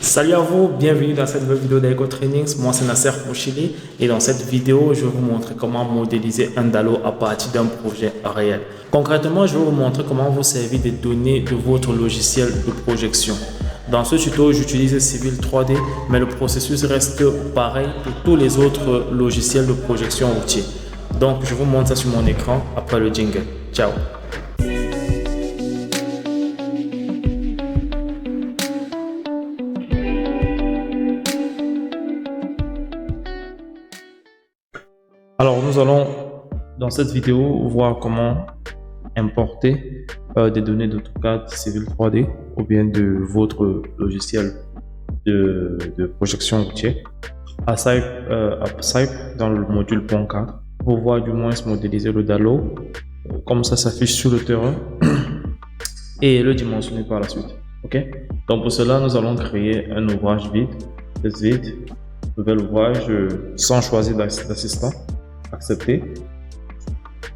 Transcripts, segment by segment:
Salut à vous, bienvenue dans cette nouvelle vidéo d'Eco Trainings. Moi c'est Nasser Mouchili et dans cette vidéo je vais vous montrer comment modéliser un DALO à partir d'un projet réel. Concrètement, je vais vous montrer comment vous servir des données de votre logiciel de projection. Dans ce tuto, j'utilise Civil 3D, mais le processus reste pareil pour tous les autres logiciels de projection routier. Donc je vous montre ça sur mon écran après le jingle. Ciao! Alors, nous allons dans cette vidéo voir comment importer des données d'AutoCAD Civil 3D ou bien de votre logiciel de projection routier à Cype dans le module .4 pour voir du moins modéliser le DALO comme ça s'affiche sur le terrain et le dimensionner par la suite. Ok, donc pour cela, nous allons créer un ouvrage vide, nouvel ouvrage sans choisir d'assistant. Accepter.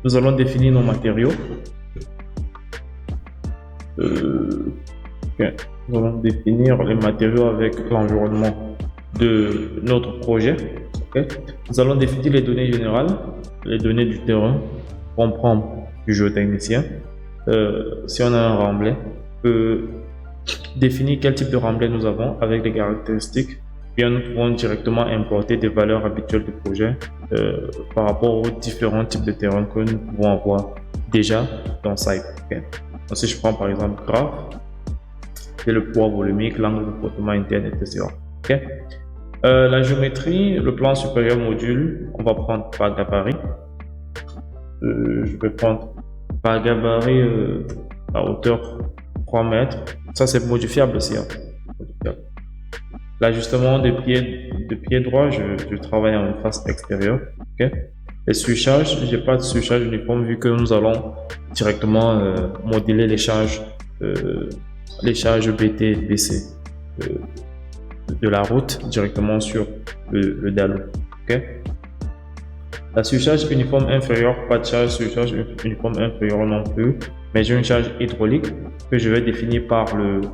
Nous allons définir nos matériaux. Nous allons définir les matériaux avec l'environnement de notre projet. Nous allons définir les données générales, les données du terrain, comprendre du géotechnicien. Si on a un remblai, définir quel type de remblai nous avons avec les caractéristiques. Bien, nous pouvons directement importer des valeurs habituelles du projet par rapport aux différents types de terrains que nous pouvons avoir déjà dans Cype. Donc, si je prends par exemple graphe, c'est le poids volumique, l'angle de frottement interne, etc. La géométrie, le plan supérieur module, on va prendre par gabarit. Je vais prendre par gabarit à hauteur 3 mètres. Ça, c'est modifiable aussi. L'ajustement de pied droit, je travaille en face extérieure. Les surcharges, j'ai pas de surcharge uniforme vu que nous allons directement modeler les charges BT, BC de la route directement sur le DALO. La surcharge uniforme inférieure, pas de surcharge uniforme inférieure non plus, mais j'ai une charge hydraulique que je vais définir par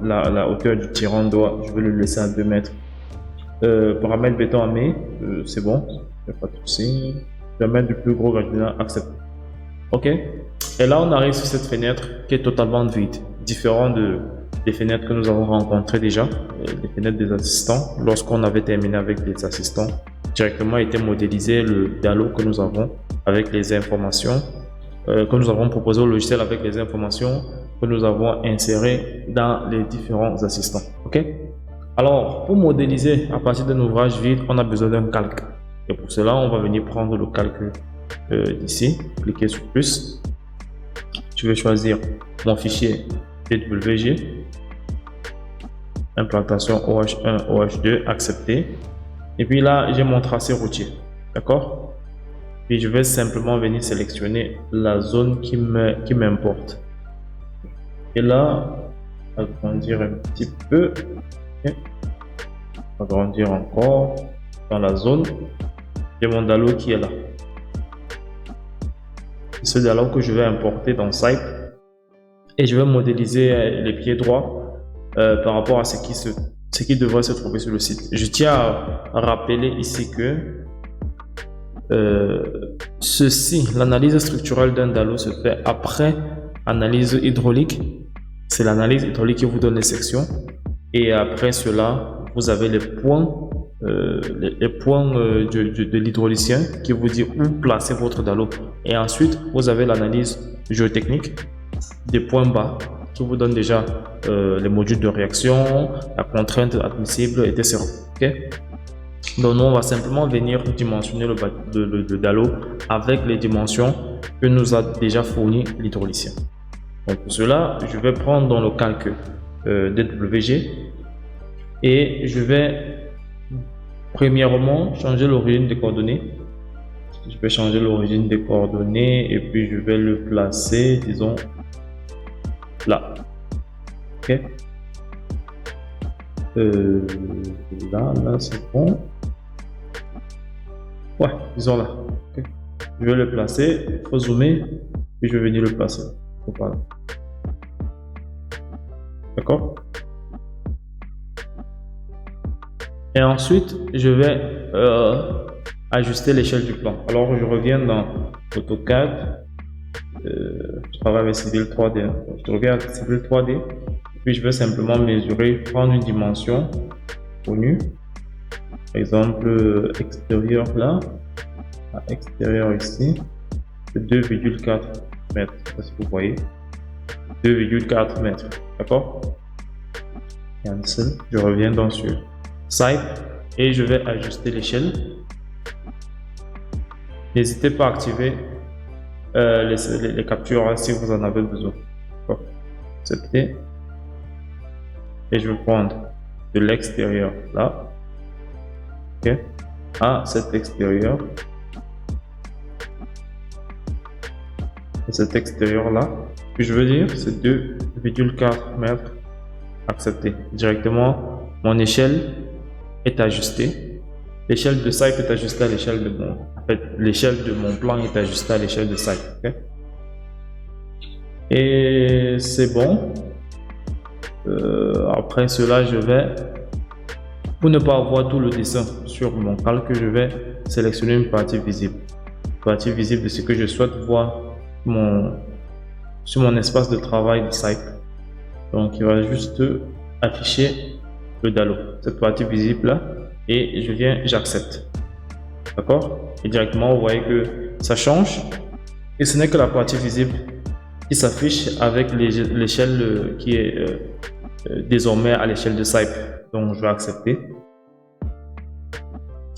la hauteur du tirant doigt. Je vais le laisser à 2 mètres. Paramètre béton armé, c'est bon, il n'y a pas de souci. Je vais mettre du plus gros gradient, accepté. Ok. Et là, on arrive sur cette fenêtre qui est totalement vide, différent des fenêtres que nous avons rencontrées déjà, les fenêtres des assistants. Lorsqu'on avait terminé avec les assistants, directement était modélisé le DALO que nous avons avec les informations que nous avons proposé au logiciel avec les informations que nous avons insérées dans les différents assistants. Ok. Alors, pour modéliser à partir d'un ouvrage vide, on a besoin d'un calque. Et pour cela, on va venir prendre le calque d'ici, cliquer sur plus. Je vais choisir mon fichier DWG, implantation OH1, OH2, accepter. Et puis là, j'ai mon tracé routier. D'accord? Puis je vais simplement venir sélectionner la zone qui m'importe. Et là, agrandir un petit peu. Agrandir encore dans la zone. J'ai mon DALO qui est là. C'est ce DALO que je vais importer dans Cype et je vais modéliser les pieds droits par rapport à ce qui devrait se trouver sur le site. Je tiens à rappeler ici que l'analyse structurelle d'un DALO se fait après analyse hydraulique. C'est l'analyse hydraulique qui vous donne les sections et après cela, vous avez les points de l'hydraulicien qui vous dit où placer votre DALO. Et ensuite, vous avez l'analyse géotechnique des points bas qui vous donne déjà les modules de réaction, la contrainte admissible, etc. Donc, nous, on va simplement venir dimensionner le DALO avec les dimensions que nous a déjà fourni l'hydraulicien. Donc, pour cela, je vais prendre dans le calque DWG et je vais premièrement changer l'origine des coordonnées. Je vais changer l'origine des coordonnées et puis je vais le placer, disons, là. Là c'est bon. Ouais, disons là. Je vais le placer, il faut zoomer, puis je vais venir le placer. Voilà. D'accord? Et ensuite, je vais ajuster l'échelle du plan. Alors, je reviens dans AutoCAD. Je travaille avec Civil 3D. Je reviens avec Civil 3D. Puis, je vais simplement mesurer, prendre une dimension connue. Par exemple, extérieur là. Extérieur ici. 2,4 mètres. Je sais pas si vous voyez. 2,4 mètres. D'accord? Cancel. Je reviens dans sur Site et je vais ajuster l'échelle. N'hésitez pas à activer les captures si vous en avez besoin. Accepter. Et je vais prendre de l'extérieur là. Ok. À cet extérieur. Et cet extérieur là. Puis je veux dire, c'est 2,4 mètres. Accepter. Directement, mon échelle est ajustée. L'échelle de site est ajustée à l'échelle de mon. En fait, l'échelle de mon plan est ajustée à l'échelle de site. Okay? Et c'est bon. Après cela, je vais, pour ne pas avoir tout le dessin sur mon calque, je vais sélectionner une partie visible. Une partie visible de ce que je souhaite voir sur mon espace de travail de site. Donc, il va juste afficher le DALO, cette partie visible là, et je viens, j'accepte. D'accord? Et directement, vous voyez que ça change. Et ce n'est que la partie visible qui s'affiche avec l'échelle qui est désormais à l'échelle de Site. Donc, je vais accepter.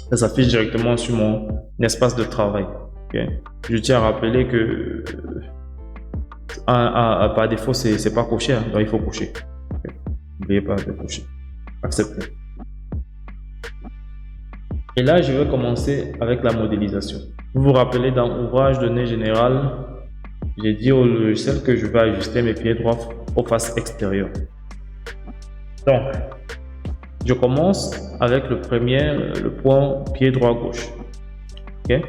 Ça s'affiche directement sur mon espace de travail. Okay? Je tiens à rappeler que par défaut, c'est pas coché, hein, donc il faut cocher. Okay? N'oubliez pas de cocher. Accepter. Et là, je vais commencer avec la modélisation. Vous vous rappelez, dans Ouvrage données générales, j'ai dit au logiciel que je vais ajuster mes pieds droits aux faces extérieures. Donc, je commence avec le point pied droit gauche. Ok?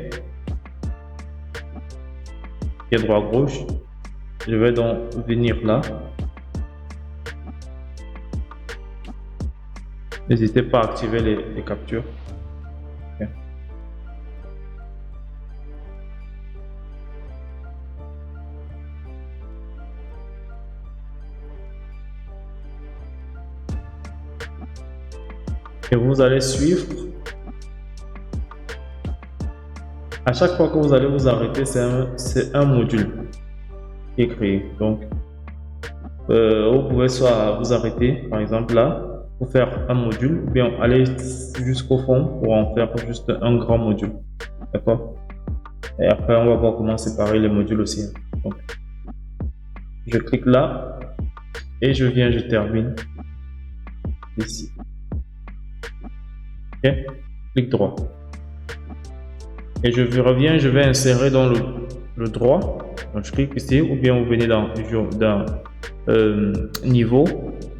Pied droit gauche. Je vais donc venir là. N'hésitez pas à activer les captures. Okay. Et vous allez suivre. À chaque fois que vous allez vous arrêter, c'est un module qui est créé. Donc, vous pouvez soit vous arrêter, par exemple là, pour faire un module, ou bien aller jusqu'au fond pour en faire juste un grand module. D'accord? Et après, on va voir comment séparer les modules aussi. Donc, je clique là et je viens, je termine ici. Ok? Clic droit. Et je reviens, je vais insérer dans le droit. Donc, je clique ici, ou bien vous venez dans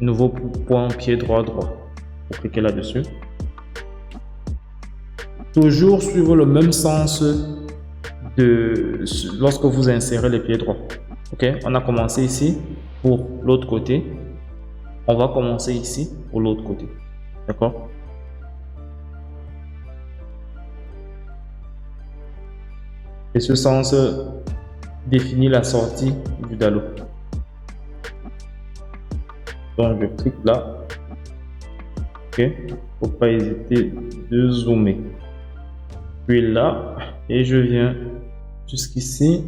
nouveau point pied droit. Vous cliquez là-dessus. Toujours suivre le même sens lorsque vous insérez les pieds droits. Ok, on a commencé ici pour l'autre côté. On va commencer ici pour l'autre côté. D'accord? Et ce sens définit la sortie du DALO. Donc je clique là. Ok, faut pas hésiter de zoomer. Puis là, et je viens jusqu'ici.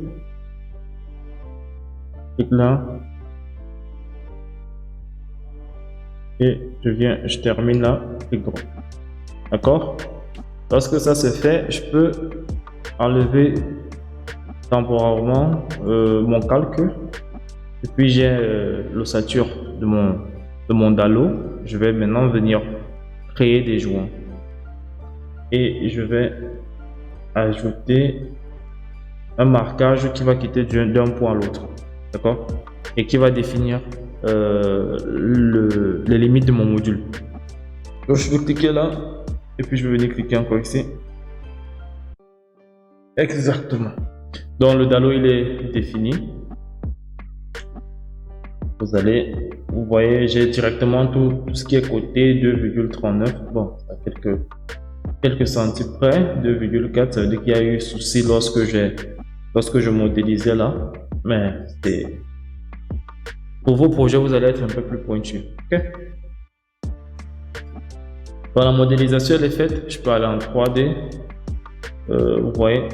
Clique là. Et je termine là, clic droit. D'accord? Lorsque ça se fait, je peux enlever temporairement mon calque. Et puis j'ai l'ossature de mon DALO. Je vais maintenant venir créer des joints. Et je vais ajouter un marquage qui va quitter d'un point à l'autre. D'accord? Et qui va définir les limites de mon module. Donc je vais cliquer là. Et puis je vais venir cliquer encore ici. Exactement. Donc le DALO il est défini. Vous allez vous voyez, j'ai directement tout ce qui est coté 2,39. Bon, à quelques centimes près, 2,4. Ça veut dire qu'il y a eu souci lorsque je modélisais là. Mais c'est pour vos projets, vous allez être un peu plus pointu. Ok? Quand la modélisation elle est faite, je peux aller en 3D. Vous voyez,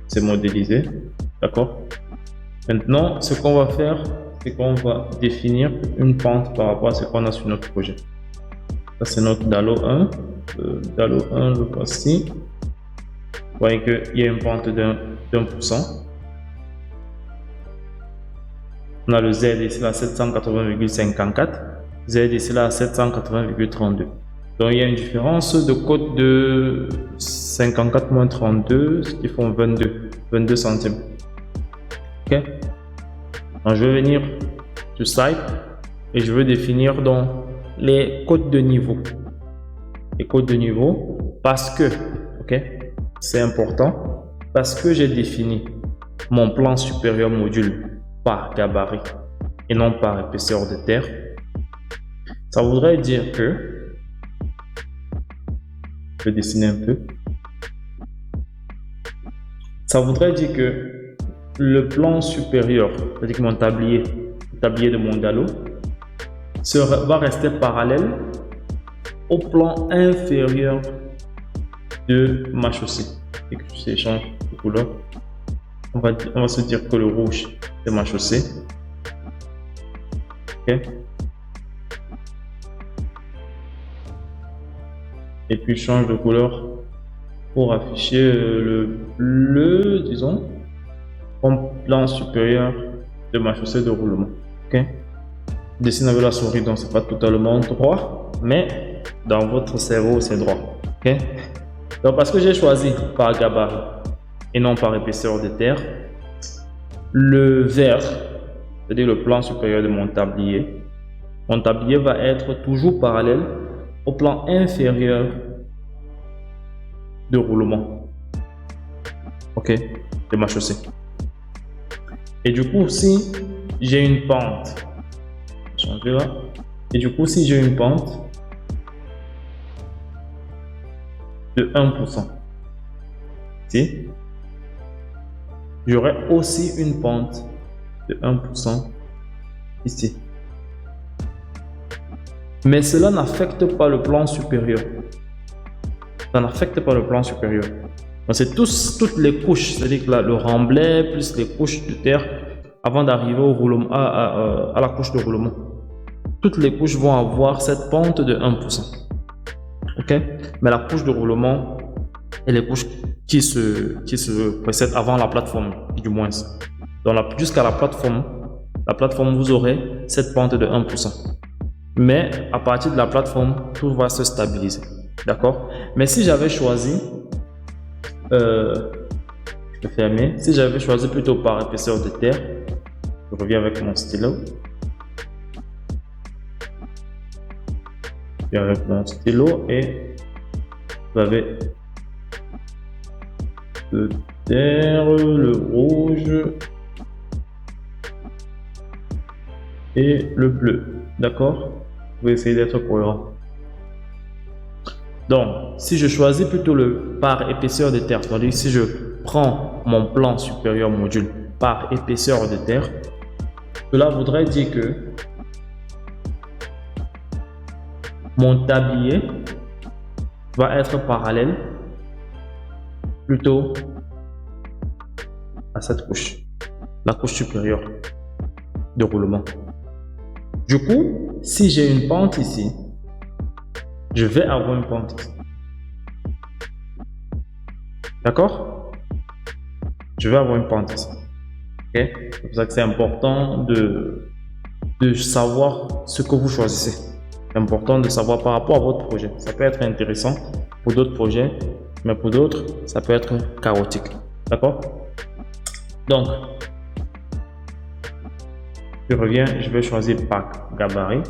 c'est modélisé. D'accord? Maintenant, ce qu'on va faire, c'est qu'on va définir une pente par rapport à ce qu'on a sur notre projet. Ça, c'est notre DALO 1. DALO 1, le voici. Vous voyez qu'il y a une pente d'1%. On a le Z ici là à 780,54. Z ici là à 780,32. Donc il y a une différence de cote de 54 moins 32, ce qui font 22 centimes. Ok. Donc je vais venir sur Site et je veux définir donc les codes de niveau. Les codes de niveau parce que, ok, c'est important, parce que j'ai défini mon plan supérieur module par gabarit et non par épaisseur de terre. Ça voudrait dire que je vais dessiner un peu. Ça voudrait dire que le plan supérieur, c'est-à-dire que mon tablier de mon DALO, va rester parallèle au plan inférieur de ma chaussée. Et que je change de couleur. On va se dire que le rouge, c'est ma chaussée. Ok. Et puis je change de couleur pour afficher le bleu, disons, comme plan supérieur de ma chaussée de roulement. Ok. Je dessine avec la souris, donc c'est pas totalement droit, mais dans votre cerveau c'est droit. Ok. Donc parce que j'ai choisi par gabarit et non par épaisseur de terre, le vert, c'est-à-dire le plan supérieur de mon tablier va être toujours parallèle au plan inférieur de roulement, ok, de ma chaussée. Et du coup, si j'ai une pente, changer là, et du coup, si j'ai une pente de 1%, si j'aurai aussi une pente de 1% ici. Mais cela n'affecte pas le plan supérieur. Ça n'affecte pas le plan supérieur. Donc c'est toutes les couches, c'est-à-dire que là, le remblai plus les couches de terre avant d'arriver au roulement, à la couche de roulement. Toutes les couches vont avoir cette pente de 1%. Ok? Mais la couche de roulement et les couches qui se précèdent avant la plateforme, du moins. Donc jusqu'à la plateforme, vous aurez cette pente de 1%. Mais à partir de la plateforme, tout va se stabiliser. D'accord? Mais si j'avais choisi, je vais fermer. Si j'avais choisi plutôt par épaisseur de terre, je reviens avec mon stylo. Je viens avec mon stylo et vous avez le terre, le rouge et le bleu. D'accord? Vous pouvez essayer d'être cohérent. Donc, si je choisis plutôt le par épaisseur de terre, c'est-à-dire si je prends mon plan supérieur module par épaisseur de terre, cela voudrait dire que mon tablier va être parallèle plutôt à cette couche, la couche supérieure de roulement. Du coup, si j'ai une pente ici, je vais avoir une pente ici. D'accord? Je vais avoir une pente ici. Okay? C'est pour ça que c'est important de savoir ce que vous choisissez. C'est important de savoir par rapport à votre projet. Ça peut être intéressant pour d'autres projets, mais pour d'autres, ça peut être chaotique. D'accord? Donc, je reviens, je vais choisir par gabarit.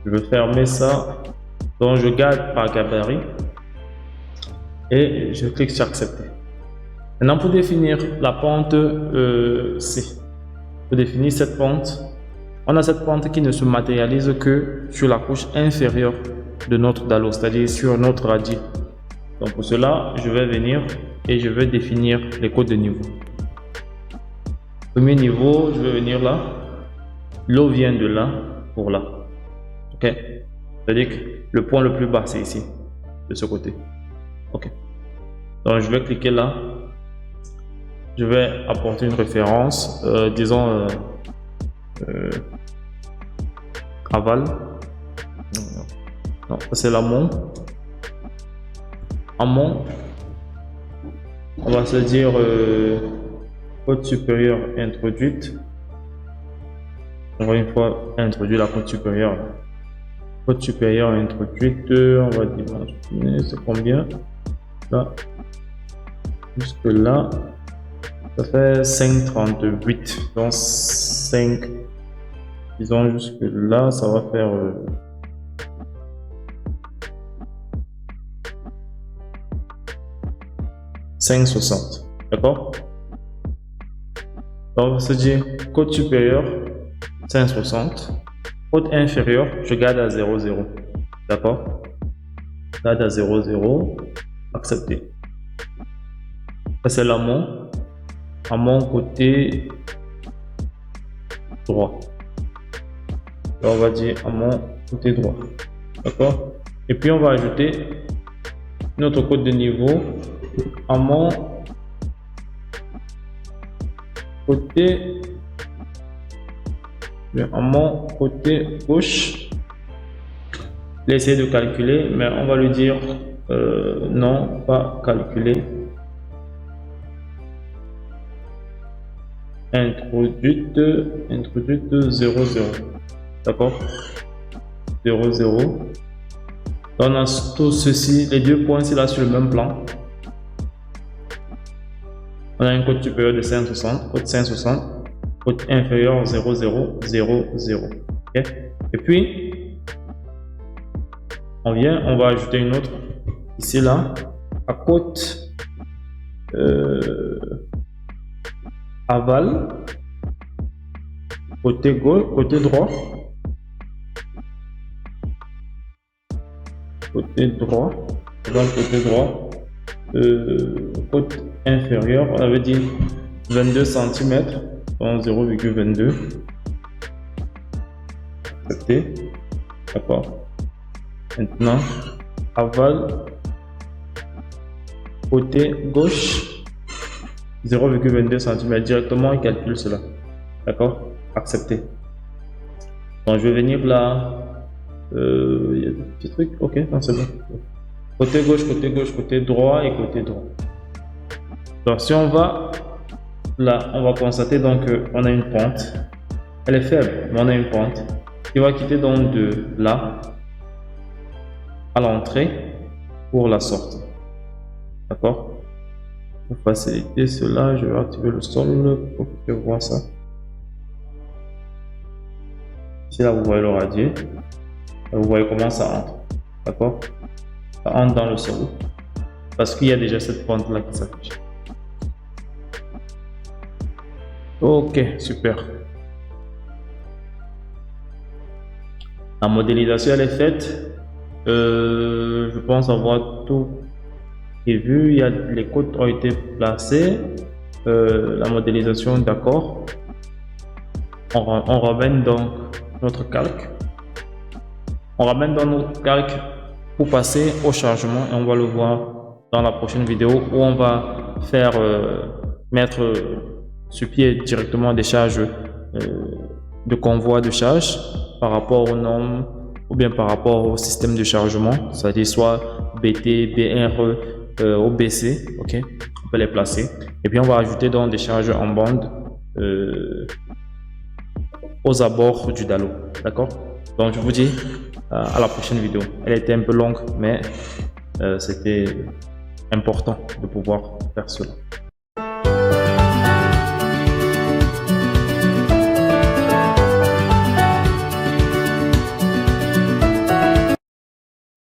Je vais fermer ça. Donc, je garde par gabarit et je clique sur accepter. Maintenant, pour définir la pente C. pour définir cette pente, on a cette pente qui ne se matérialise que sur la couche inférieure de notre Dalo, c'est-à-dire sur notre radis. Donc pour cela, je vais venir et je vais définir les codes de niveau. Premier niveau, je vais venir là. L'eau vient de là pour là. Ok. C'est-à-dire que le point le plus bas, c'est ici, de ce côté. Ok. Donc je vais cliquer là. Je vais apporter une référence, disons aval. Non, c'est l'amont. Amont, on va se dire côte supérieure introduite. Encore une fois, introduire la côte supérieure. Côte supérieure introduite, on va dimensionner, c'est combien? Là, jusque là, ça fait 5,38. Donc 5, disons jusque là, ça va faire 5,60. D'accord? Donc on va se dire côte supérieure 5,60. Côte inférieure, je garde à 0,0. D'accord? Garde à 0,0. Accepter. Ça c'est l'amont. Amont côté droit. Là, on va dire amont côté droit. D'accord? Et puis on va ajouter notre code de niveau. Amont côté gauche. L'essayer de calculer, mais on va lui dire non, pas calculer. Introduite 0,0. D'accord? 0,0. On a tout ceci, les deux points, c'est là sur le même plan. On a une côte supérieure de 5,60, côte 5,60, côte inférieure 0,0,0,0. Okay? Et puis, on va ajouter une autre ici là, à côte aval, côté gauche, côté droit, côté droit, côte inférieure, on avait dit 22 cm, donc 0,22. Accepté. D'accord. Maintenant, aval, côté gauche, 0,22 cm. Directement, il calcule cela. D'accord. Accepté. Donc, je vais venir là. Il y a des petits trucs. Ok, c'est bon. Côté gauche, côté droit et côté droit. Donc si on va là, on va constater donc qu'on a une pente. Elle est faible, mais on a une pente qui va quitter donc de là à l'entrée pour la sortie. D'accord? Pour faciliter cela, je vais activer le sol pour que tu vois ça. Ici là, vous voyez le radier. Vous voyez comment ça entre. D'accord? Ça entre dans le sol. Parce qu'il y a déjà cette pente là qui s'affiche. Ok, super. La modélisation elle est faite. Je pense avoir tout vu. Il y a les côtes ont été placées. La modélisation, d'accord. On ramène donc notre calque. On ramène dans notre calque pour passer au chargement et on va le voir dans la prochaine vidéo où on va faire mettre sur pied directement des charges de convoi de charge par rapport aux normes ou bien par rapport au système de chargement, c'est-à-dire soit BT, BR, OBC, ok, on peut les placer et puis on va ajouter donc des charges en bande aux abords du Dalo, d'accord? Donc je vous dis à la prochaine vidéo. Elle était un peu longue mais c'était important de pouvoir faire cela.